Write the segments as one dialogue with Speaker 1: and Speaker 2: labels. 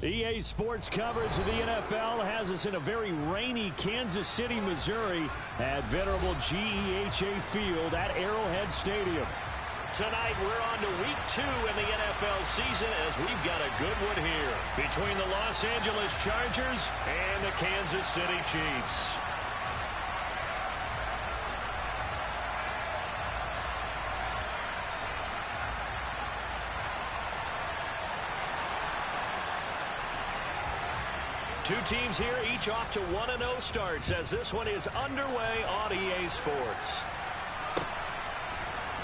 Speaker 1: EA Sports coverage of the NFL has us in a very rainy Kansas City, Missouri at venerable GEHA Field at Arrowhead Stadium.
Speaker 2: Tonight, we're on to week 2 in the NFL season as we've got a good one here between the Los Angeles Chargers and the Kansas City Chiefs. Two teams here, each off to 1-0 starts as this one is underway on EA Sports.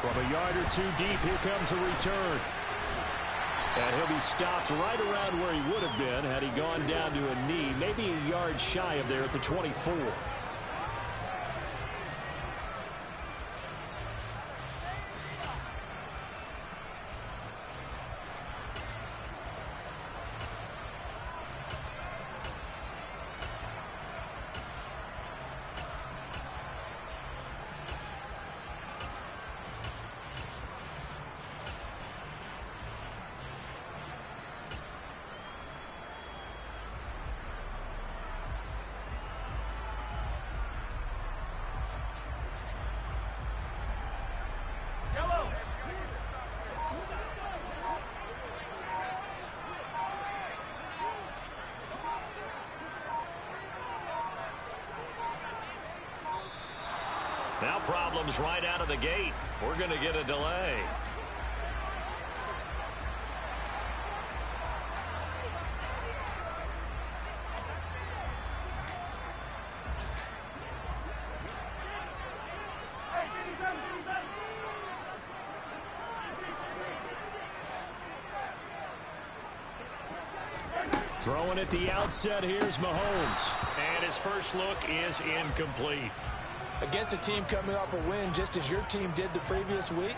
Speaker 1: From a yard or two deep, here comes a return. And he'll be stopped right around where he would have been had he gone down to a knee, maybe a yard shy of there at the 24.
Speaker 2: Now problems right out of the gate. We're going to get a delay.
Speaker 1: Throwing at the outset, here's Mahomes.
Speaker 2: And his first look is incomplete.
Speaker 3: Against a team coming off a win just as your team did the previous week,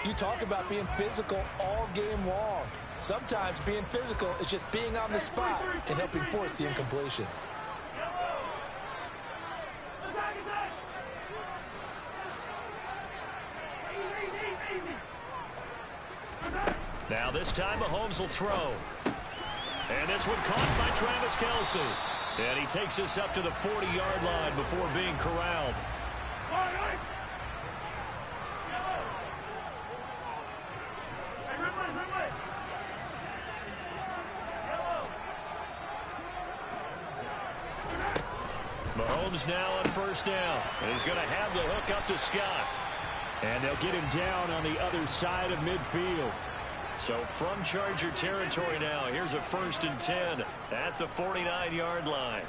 Speaker 3: you talk about being physical all game long. Sometimes being physical is just being on the spot and helping force the incompletion.
Speaker 2: Now this time Mahomes will throw. And this one caught by Travis Kelce. And he takes us up to the 40-yard line before being corralled. Mahomes now on first down. And he's going to have the hook up to Scott.
Speaker 1: And they'll get him down on the other side of midfield.
Speaker 2: So from Charger territory now, here's a 1st and 10 at the 49-yard line.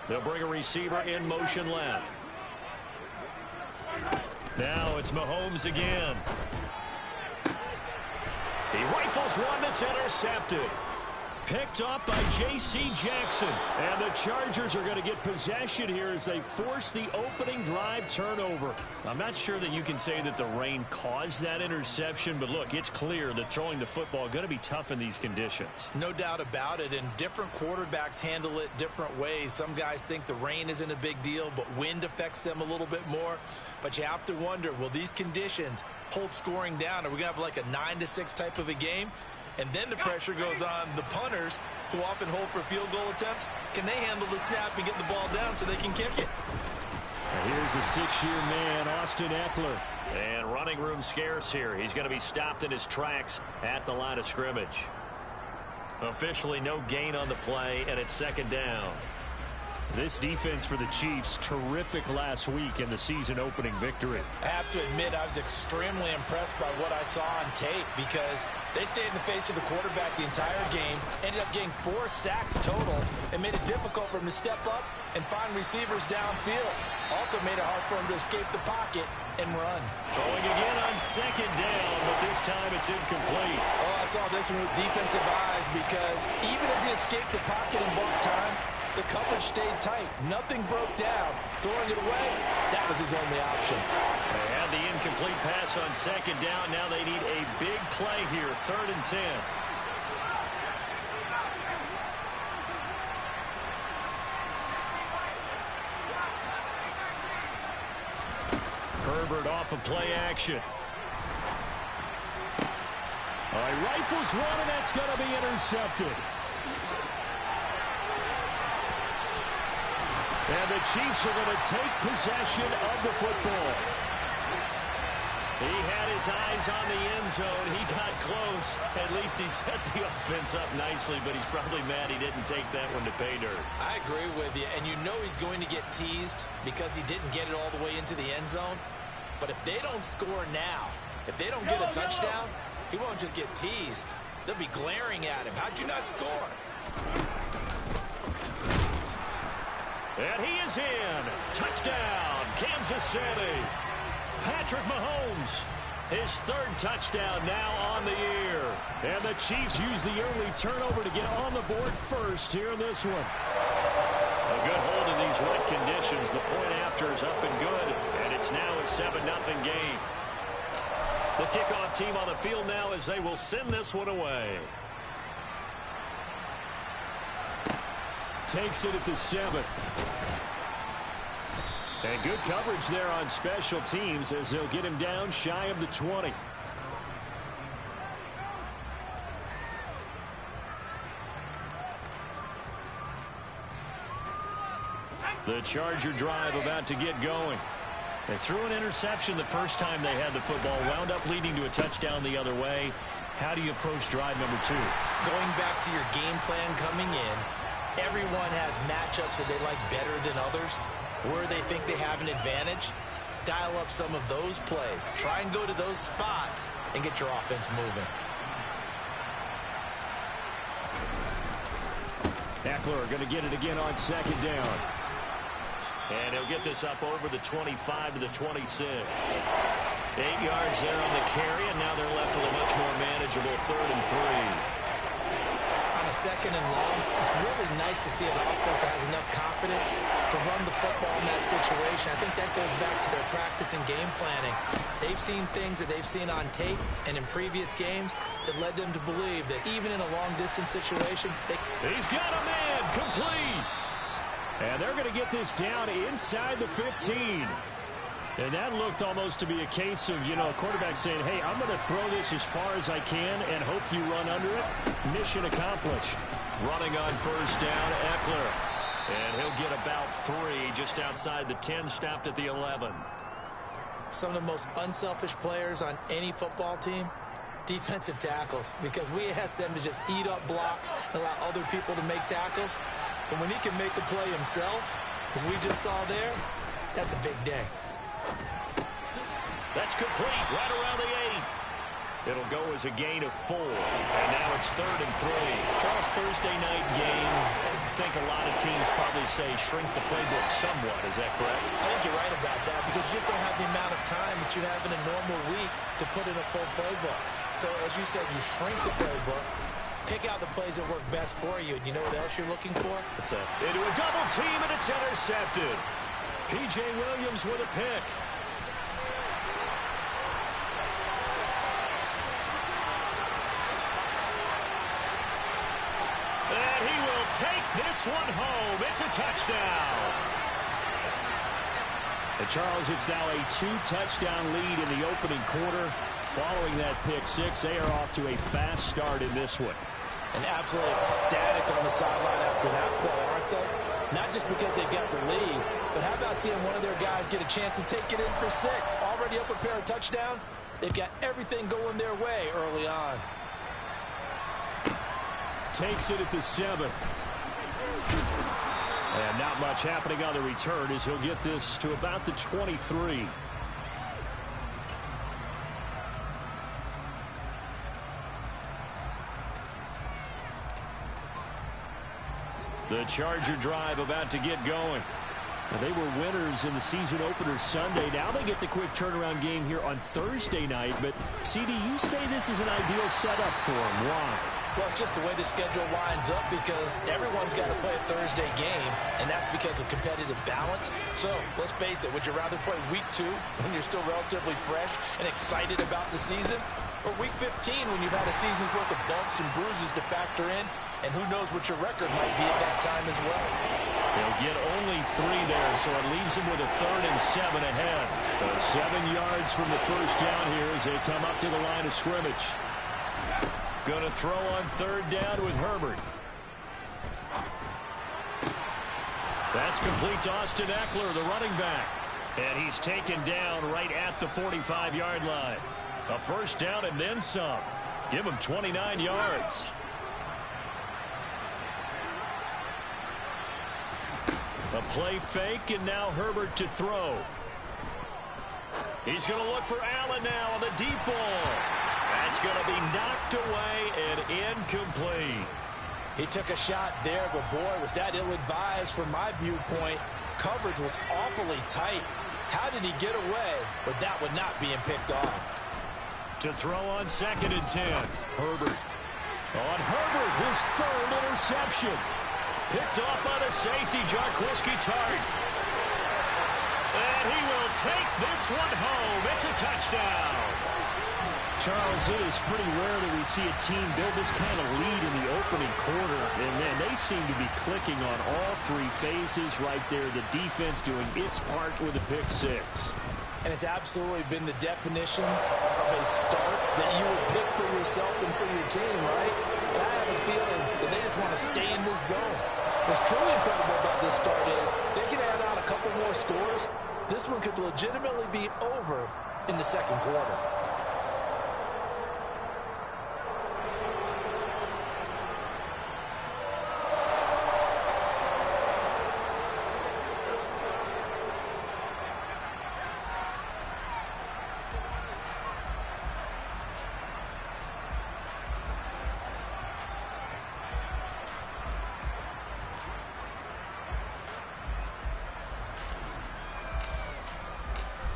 Speaker 2: They'll bring a receiver in motion left. Now it's Mahomes again. He rifles one that's intercepted. Picked up by J.C. Jackson. And the Chargers are going to get possession here as they force the opening drive turnover. I'm not sure that you can say that the rain caused that interception, but look, it's clear that throwing the football is going to be tough in these conditions.
Speaker 3: No doubt about it, and different quarterbacks handle it different ways. Some guys think the rain isn't a big deal, but wind affects them a little bit more. But you have to wonder, will these conditions hold scoring down? Are we going to have like a 9-6 type of a game? And then the pressure goes on the punters, who often hold for field goal attempts. Can they handle the snap and get the ball down so they can kick it?
Speaker 1: And here's a 6-year man, Austin Eckler.
Speaker 2: And running room scarce here. He's going to be stopped in his tracks at the line of scrimmage. Officially no gain on the play, and it's 2nd down.
Speaker 1: This defense for the Chiefs, terrific last week in the season-opening victory.
Speaker 3: I have to admit, I was extremely impressed by what I saw on tape because they stayed in the face of the quarterback the entire game, ended up getting 4 sacks total, and made it difficult for him to step up and find receivers downfield. Also made it hard for him to escape the pocket and run.
Speaker 2: Throwing again on 2nd down, but this time it's incomplete.
Speaker 3: Oh, I saw this one with defensive eyes because even as he escaped the pocket and bought time, the coverage stayed tight. Nothing broke down. Throwing it away, that was his only option.
Speaker 2: They had the incomplete pass on 2nd down. Now they need a big play here, 3rd and 10. Herbert off of play action. He rifles one, and that's going to be intercepted. And the Chiefs are going to take possession of the football. He had his eyes on the end zone. He got close. At least he set the offense up nicely, but he's probably mad he didn't take that one to pay dirt.
Speaker 3: I agree with you, and you know he's going to get teased because he didn't get it all the way into the end zone. But if they don't score now, if they don't get a touchdown, he won't just get teased. They'll be glaring at him. How'd you not score?
Speaker 2: And he is in. Touchdown, Kansas City. Patrick Mahomes, his third touchdown now on the year. And the Chiefs use the early turnover to get on the board first here in this one. A good hold in these wet conditions. The point after is up and good, and it's now a 7-0 game. The kickoff team on the field now as they will send this one away. Takes it at the 7. And good coverage there on special teams as they'll get him down shy of the 20. The Charger drive about to get going. They threw an interception the first time they had the football, wound up leading to a touchdown the other way. How do you approach drive number 2?
Speaker 3: Going back to your game plan coming in, everyone has matchups that they like better than others, where they think they have an advantage. Dial up some of those plays. Try and go to those spots and get your offense moving.
Speaker 2: Eckler going to get it again on second down. And he'll get this up over the 25 to the 26. 8 yards there on the carry, and now they're left with a much more manageable 3rd and 3.
Speaker 3: On a 2nd and long, it's really nice to see an offense that has enough confidence to run the football in that situation. I think that goes back to their practice and game planning. They've seen things that they've seen on tape and in previous games that led them to believe that even in a long-distance situation,
Speaker 2: He's got a man, complete. And they're going to get this down inside the 15. And that looked almost to be a case of, a quarterback saying, hey, I'm going to throw this as far as I can and hope you run under it. Mission accomplished. Running on first down, Eckler. And he'll get about 3 just outside the 10, stopped at the 11.
Speaker 3: Some of the most unselfish players on any football team, defensive tackles, because we ask them to just eat up blocks and allow other people to make tackles. But when he can make a play himself, as we just saw there, that's a big day.
Speaker 2: That's complete right around the 8. It'll go as a gain of 4. And now it's 3rd and 3. Charles, Thursday night game. I think a lot of teams probably say shrink the playbook somewhat. Is that correct?
Speaker 3: I think you're right about that because you just don't have the amount of time that you have in a normal week to put in a full playbook. So as you said, you shrink the playbook. Pick out the plays that work best for you. And you know what else you're looking for?
Speaker 2: What's that? Into a double team, and it's intercepted. P.J. Williams with a pick. And he will take this one home. It's a touchdown. And Charles, it's now a 2-touchdown lead in the opening quarter. Following that pick 6, they are off to a fast start in this one.
Speaker 3: And absolutely ecstatic on the sideline after that play, aren't they? Not just because they got the lead, but how about seeing one of their guys get a chance to take it in for 6? Already up a pair of touchdowns. They've got everything going their way early on.
Speaker 2: Takes it at the 7. And not much happening on the return as he'll get this to about the 23. The Charger drive about to get going. And they were winners in the season opener Sunday. Now they get the quick turnaround game here on Thursday night. But, CD, you say this is an ideal setup for them. Why?
Speaker 3: Well, it's just the way the schedule lines up because everyone's got to play a Thursday game, and that's because of competitive balance. So, let's face it, would you rather play week 2 when you're still relatively fresh and excited about the season, or week 15 when you've had a season's worth of bumps and bruises to factor in, and who knows what your record might be at that time as well?
Speaker 2: He'll get only 3 there, so it leaves him with a 3rd and 7 ahead.
Speaker 1: So 7 yards from the first down here as they come up to the line of scrimmage.
Speaker 2: Going to throw on 3rd down with Herbert. That's complete to Austin Eckler, the running back. And he's taken down right at the 45-yard line. A first down and then some. Give him 29 yards. A play fake, and now Herbert to throw. He's going to look for Allen now on the deep ball. That's going to be knocked away and incomplete.
Speaker 3: He took a shot there, but boy, was that ill-advised from my viewpoint. Coverage was awfully tight. How did he get away with that one not being picked off?
Speaker 2: To throw on 2nd and 10. Herbert. On Herbert, his 3rd interception. Picked off by the safety, Jarquiski Tart. And he will take this one home. It's a touchdown.
Speaker 1: Charles, it is pretty rare that we see a team build this kind of lead in the opening quarter. And then they seem to be clicking on all 3 phases right there. The defense doing its part with a pick 6.
Speaker 3: And it's absolutely been the definition of a start that you would pick for yourself and for your team, right? And I have a feeling that they just want to stay in this zone. What's truly incredible about this start is they can add on a couple more scores. This one could legitimately be over in the 2nd quarter.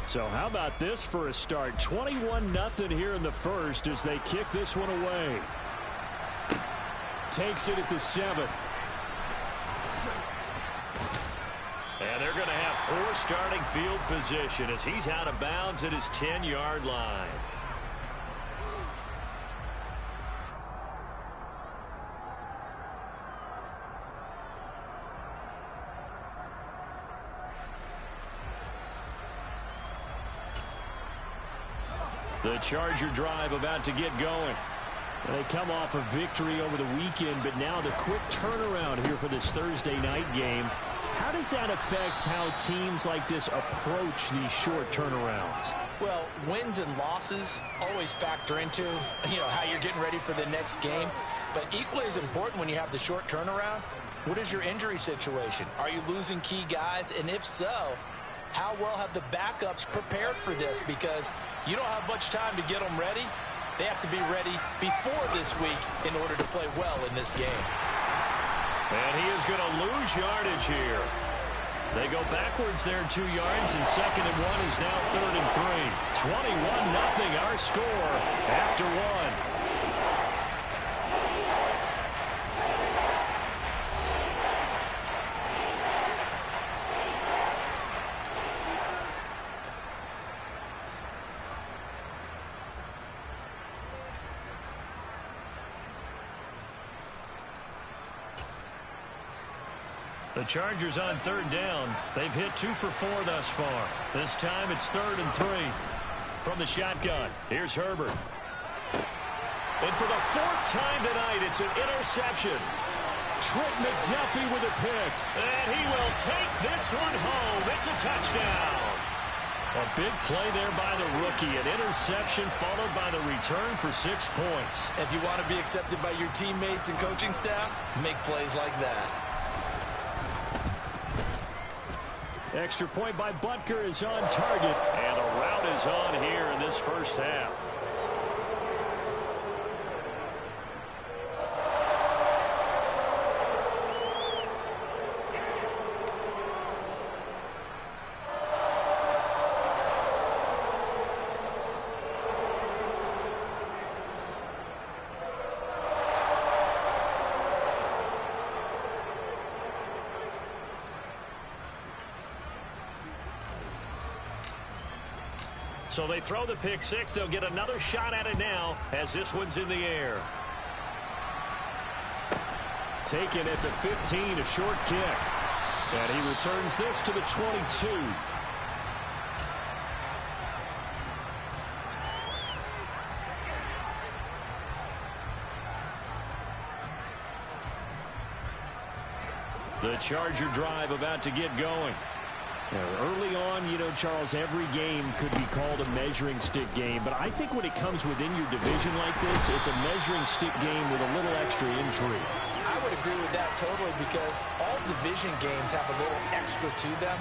Speaker 1: So how about this for a start? 21-0 here in the first as they kick this one away. Takes it at the 7.
Speaker 2: And they're going to have poor starting field position as he's out of bounds at his 10-yard line. The Charger drive about to get going.
Speaker 1: And they come off a victory over the weekend, but now the quick turnaround here for this Thursday night game. How does that affect how teams like this approach these short turnarounds?
Speaker 3: Well, wins and losses always factor into, how you're getting ready for the next game. But equally as important when you have the short turnaround, what is your injury situation? Are you losing key guys? And if so, how well have the backups prepared for this? Because you don't have much time to get them ready. They have to be ready before this week in order to play well in this game.
Speaker 2: And he is going to lose yardage here. They go backwards there 2 yards, and 2nd and 1 is now 3rd and 3. 21-0 our score after 1. The Chargers on 3rd down. They've hit 2 for 4 thus far. This time it's 3rd and 3. From the shotgun, here's Herbert. And for the 4th time tonight, it's an interception.
Speaker 1: Trent McDuffie with a pick.
Speaker 2: And he will take this one home. It's a touchdown. A big play there by the rookie. An interception followed by the return for 6 points.
Speaker 3: If you want to be accepted by your teammates and coaching staff, make plays like that.
Speaker 1: Extra point by Butker is on target.
Speaker 2: And a rout is on here in this first half. So they throw the pick 6. They'll get another shot at it now as this one's in the air.
Speaker 1: Taken at the 15, a short kick.
Speaker 2: And he returns this to the 22. The Charger drive about to get going. Early on, you know, Charles, every game could be called a measuring stick game. But I think when it comes within your division like this, it's a measuring stick game with a little extra intrigue.
Speaker 3: I would agree with that totally because all division games have a little extra to them.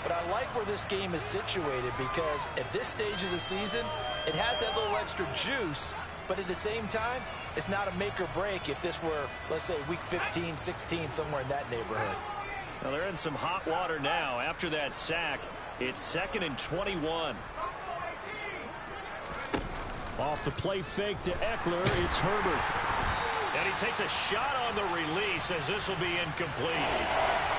Speaker 3: But I like where this game is situated because at this stage of the season, it has that little extra juice. But at the same time, it's not a make or break if this were, let's say, week 15, 16, somewhere in that neighborhood.
Speaker 2: Well, they're in some hot water now. After that sack, it's 2nd and 21. Off the play fake to Eckler, it's Herbert. And he takes a shot on the release as this will be incomplete.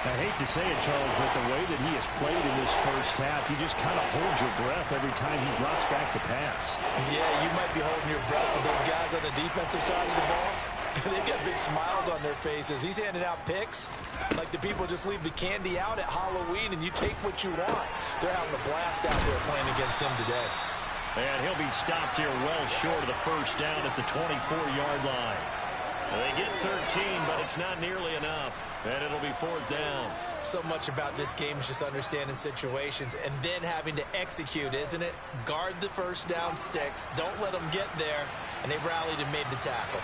Speaker 2: I hate to say it, Charles, but the way that he has played in this first half, you just kind of hold your breath every time he drops back to pass.
Speaker 3: Yeah, you might be holding your breath with those guys on the defensive side of the ball. They've got big smiles on their faces. He's handing out picks like the people just leave the candy out at Halloween and you take what you want. They're having a blast out there playing against him today.
Speaker 2: And he'll be stopped here well short of the first down at the 24-yard line. They get 13, but it's not nearly enough. And it'll be 4th down.
Speaker 3: So much about this game is just understanding situations and then having to execute, isn't it? Guard the first down sticks. Don't let them get there. And they rallied and made the tackle.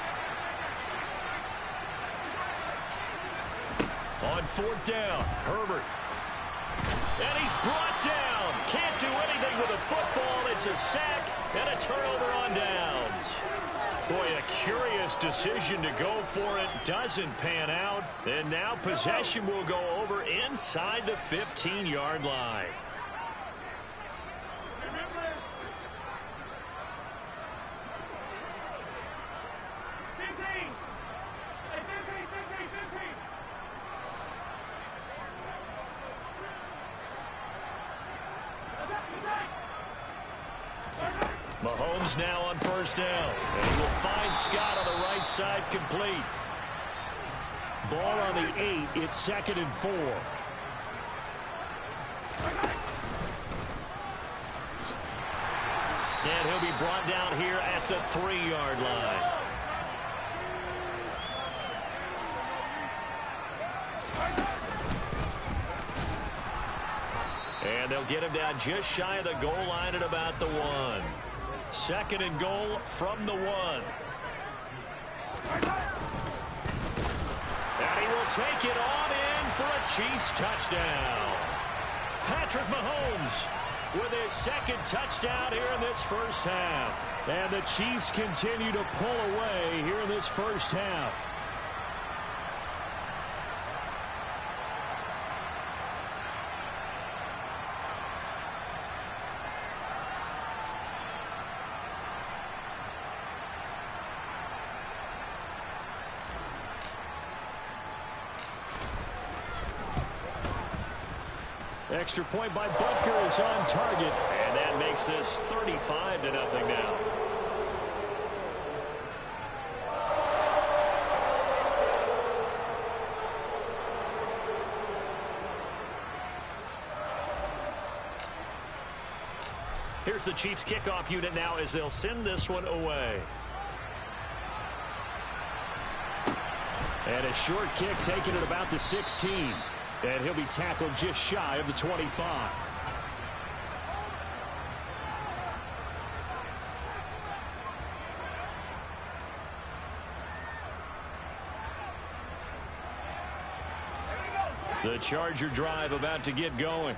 Speaker 2: On 4th down, Herbert. And he's brought down. Can't do anything with a football. It's a sack and a turnover on downs. Boy, a curious decision to go for it. Doesn't pan out. And now possession will go over inside the 15-yard line. Mahomes now on 1st down. And he will find Scott on the right side complete. Ball on the 8. It's 2nd and 4. And he'll be brought down here at the 3-yard line. And they'll get him down just shy of the goal line at about the 1. 2nd and goal from the 1. And he will take it on in for a Chiefs touchdown. Patrick Mahomes with his 2nd touchdown here in this first half. And the Chiefs continue to pull away here in this first half. Extra point by Butker is on target, and that makes this 35-0 now. Here's the Chiefs kickoff unit now as they'll send this one away. And a short kick taken at about the 16. And he'll be tackled just shy of the 25. The Charger drive about to get going.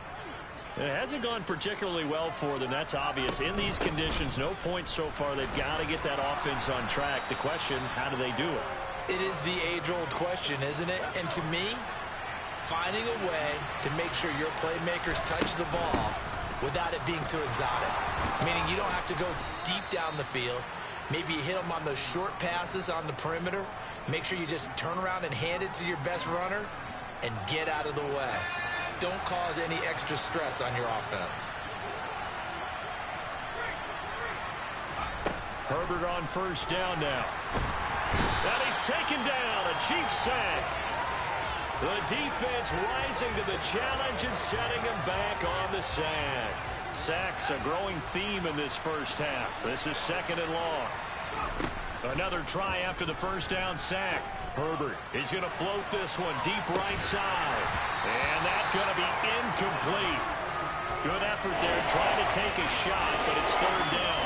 Speaker 2: It hasn't gone particularly well for them. That's obvious. In these conditions, no points so far. They've got to get that offense on track. The question, how do they do it?
Speaker 3: It is the age-old question, isn't it? And to me, finding a way to make sure your playmakers touch the ball without it being too exotic. Meaning you don't have to go deep down the field. Maybe you hit them on those short passes on the perimeter. Make sure you just turn around and hand it to your best runner and get out of the way. Don't cause any extra stress on your offense.
Speaker 2: Herbert on 1st down now. And he's taken down. A Chiefs sack. The defense rising to the challenge and setting him back on the sack. Sacks a growing theme in this first half. This is 2nd and long. Another try after the first down sack. Herbert is going to float this one deep right side. And that's going to be incomplete. Good effort there trying to take a shot, but it's 3rd down.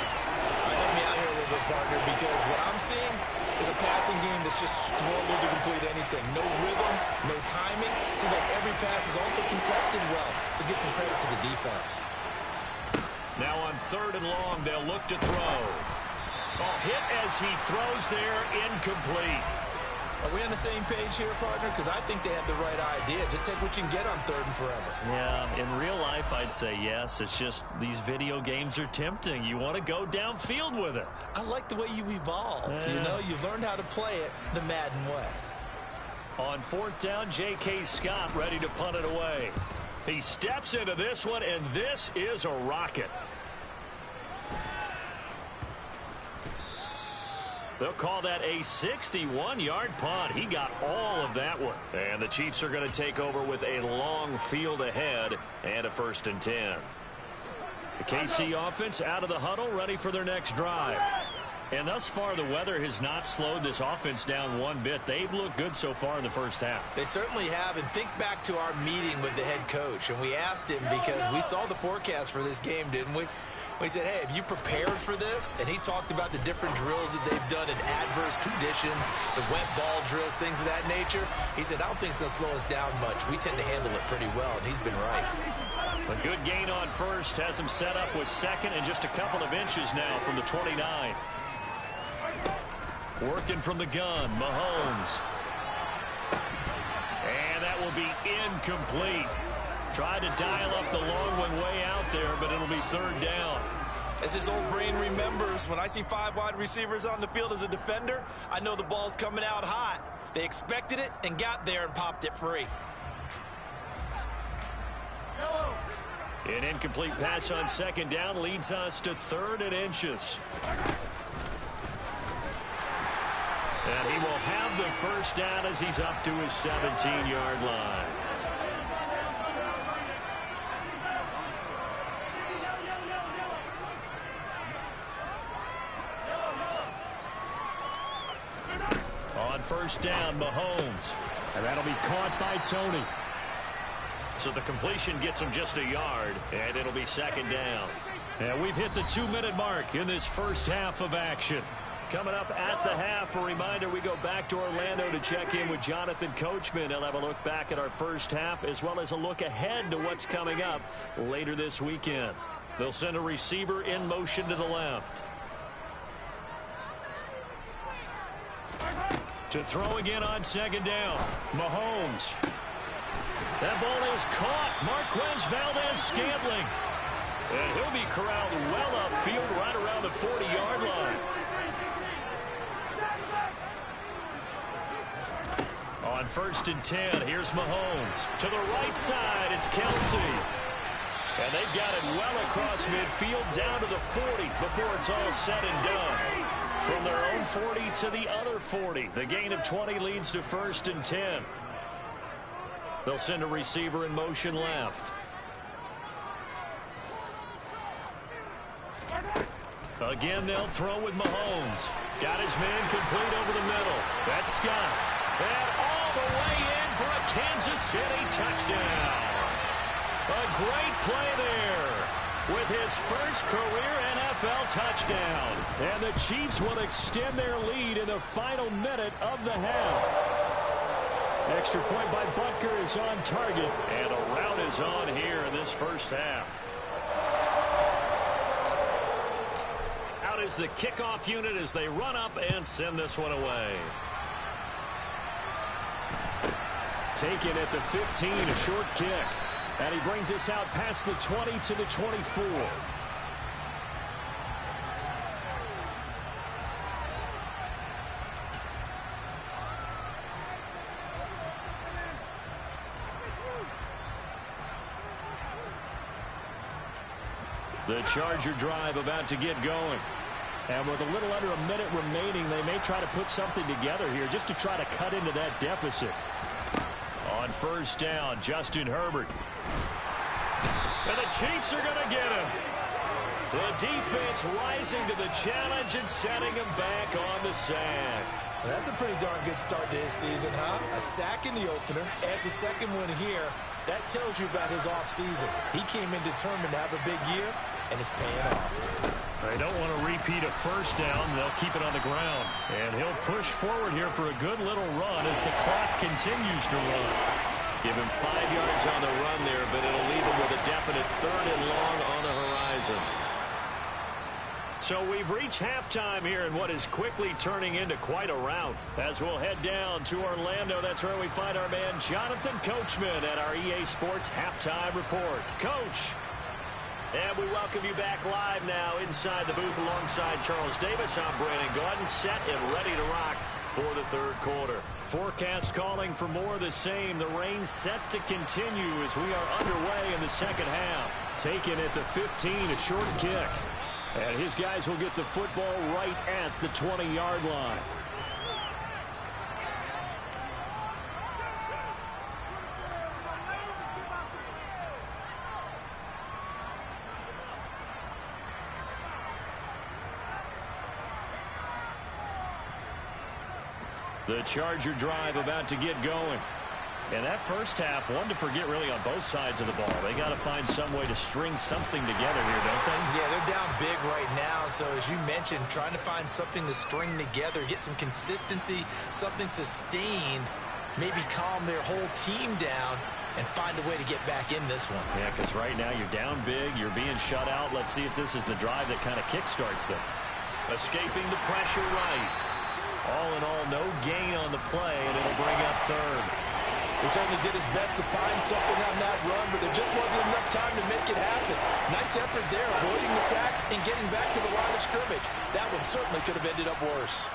Speaker 3: Help me out here a little bit, partner, because what I'm seeing is a passing game that's just struggled to complete anything. No rhythm, no timing. Seems like every pass is also contested well, so give some credit to the defense.
Speaker 2: Now on 3rd and long, they'll look to throw. Hit as he throws there, incomplete.
Speaker 3: Are we on the same page here, partner? Because I think they have the right idea. Just take what you can get on 3rd and forever.
Speaker 1: Yeah, in real life, I'd say yes. It's just these video games are tempting. You want to go downfield with it.
Speaker 3: I like the way you've evolved. You know, you've learned how to play it the Madden way.
Speaker 2: On 4th down, J.K. Scott ready to punt it away. He steps into this one, and this is a rocket. They'll call that a 61-yard punt. He got all of that one. And the Chiefs are going to take over with a long field ahead and a 1st and 10. The KC offense out of the huddle, ready for their next drive. And thus far, the weather has not slowed this offense down one bit. They've looked good so far in the first half.
Speaker 3: They certainly have. And think back to our meeting with the head coach. And we asked him, because we saw the forecast for this game, didn't we? We said, hey, have you prepared for this? And he talked about the different drills that they've done in adverse conditions, the wet ball drills, things of that nature. He said, I don't think it's going to slow us down much. We tend to handle it pretty well, and he's been right.
Speaker 2: A good gain on 1st has him set up with 2nd and just a couple of inches now from the 29. Working from the gun, Mahomes. And that will be incomplete. Tried to dial up the long one way out there, but it'll be 3rd down.
Speaker 3: As his old brain remembers, when I see 5 wide receivers on the field as a defender, I know the ball's coming out hot. They expected it and got there and popped it free.
Speaker 2: An incomplete pass on 2nd down leads us to 3rd and inches. And he will have the 1st down as he's up to his 17-yard line. On 1st down, Mahomes. And that'll be caught by Tony. So the completion gets him just a yard, and it'll be 2nd down. And we've hit the 2-minute mark in this first half of action. Coming up at the half, a reminder, we go back to Orlando to check in with Jonathan Coachman. He'll have a look back at our first half, as well as a look ahead to what's coming up later this weekend. They'll send a receiver in motion to the left. To throw again on 2nd down. Mahomes. That ball is caught. Marquez Valdez-Scantling. And he'll be corralled well upfield right around the 40-yard line. On 1st and 10, here's Mahomes. To the right side, it's Kelsey. And they've got it well across midfield down to the 40 before it's all said and done. From their own 40 to the other 40. The gain of 20 leads to 1st and 10. They'll send a receiver in motion left. Again, they'll throw with Mahomes. Got his man complete over the middle. That's Scott. And all the way in for a Kansas City touchdown. A great play there with his first career NFL touchdown. And the Chiefs will extend their lead in the final minute of the half. Extra point by Butker is on target. And a rout is on here in this first half. Out is the kickoff unit as they run up and send this one away. Taken at the 15, a short kick. And he brings us out past the 20 to the 24. The Charger drive about to get going. And with a little under a minute remaining, they may try to put something together here just to try to cut into that deficit. On on first down. Justin Herbert. And the Chiefs are going to get him. The defense rising to the challenge and setting him back on the sack.
Speaker 3: That's a pretty darn good start to his season, huh? A sack in the opener, adds a second one here. That tells you about his offseason. He came in determined to have a big year, and it's paying off.
Speaker 2: They don't want to repeat a first down. They'll keep it on the ground. And he'll push forward here for a good little run as the clock continues to run. Give him 5 yards on the run there, but it'll leave him with a definite 3rd and long on the horizon. So we've reached halftime here in what is quickly turning into quite a rout. As we'll head down to Orlando, that's where we find our man Jonathan Coachman at our EA Sports Halftime Report. Coach. And we welcome you back live now inside the booth alongside Charles Davis. I'm Brandon Gordon, set and ready to rock for the 3rd quarter. Forecast calling for more of the same. The rain set to continue as we are underway in the 2nd half. Taken at the 15, a short kick. And his guys will get the football right at the 20-yard line. The Charger drive about to get going. And that first half, one to forget really on both sides of the ball. They got to find some way to string something together here, don't they?
Speaker 3: Yeah, they're down big right now. So as you mentioned, trying to find something to string together, get some consistency, something sustained, maybe calm their whole team down and find a way to get back in this one.
Speaker 2: Yeah, because right now you're down big, you're being shut out. Let's see if this is the drive that kind of kickstarts them. Escaping the pressure right. All in all, no gain on the play, and it'll bring up 3rd.
Speaker 3: He certainly did his best to find something on that run, but there just wasn't enough time to make it happen. Nice effort there, avoiding the sack and getting back to the line of scrimmage. That one certainly could have ended up worse.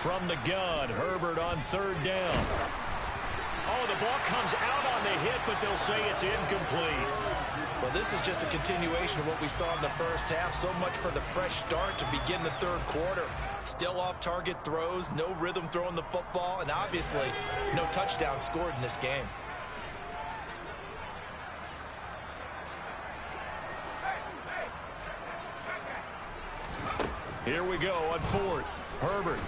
Speaker 2: From the gun, Herbert on 3rd down. Oh, the ball comes out on the hit, but they'll say it's incomplete.
Speaker 3: Well, this is just a continuation of what we saw in the first half. So much for the fresh start to begin the 3rd quarter. Still off-target throws, no rhythm throwing the football, and obviously no touchdown scored in this game.
Speaker 2: Here we go on 4th. Herbert.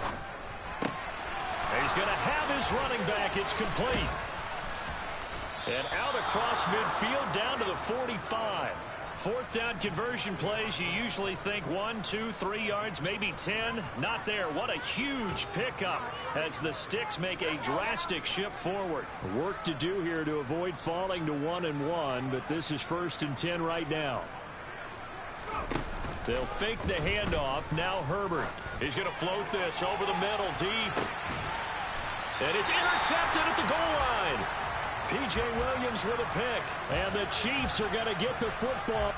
Speaker 2: He's going to have his running back. It's complete. And out across midfield down to the 45. 4th down conversion plays, you usually think 1, 2, 3 yards, maybe 10. Not there. What a huge pickup as the Sticks make a drastic shift forward. Work to do here to avoid falling to 1-1, but this is 1st and 10 right now. They'll fake the handoff. Now Herbert. He's going to float this over the middle deep. And it's intercepted at the goal line. P.J. Williams with a pick. And the Chiefs are going to get the football.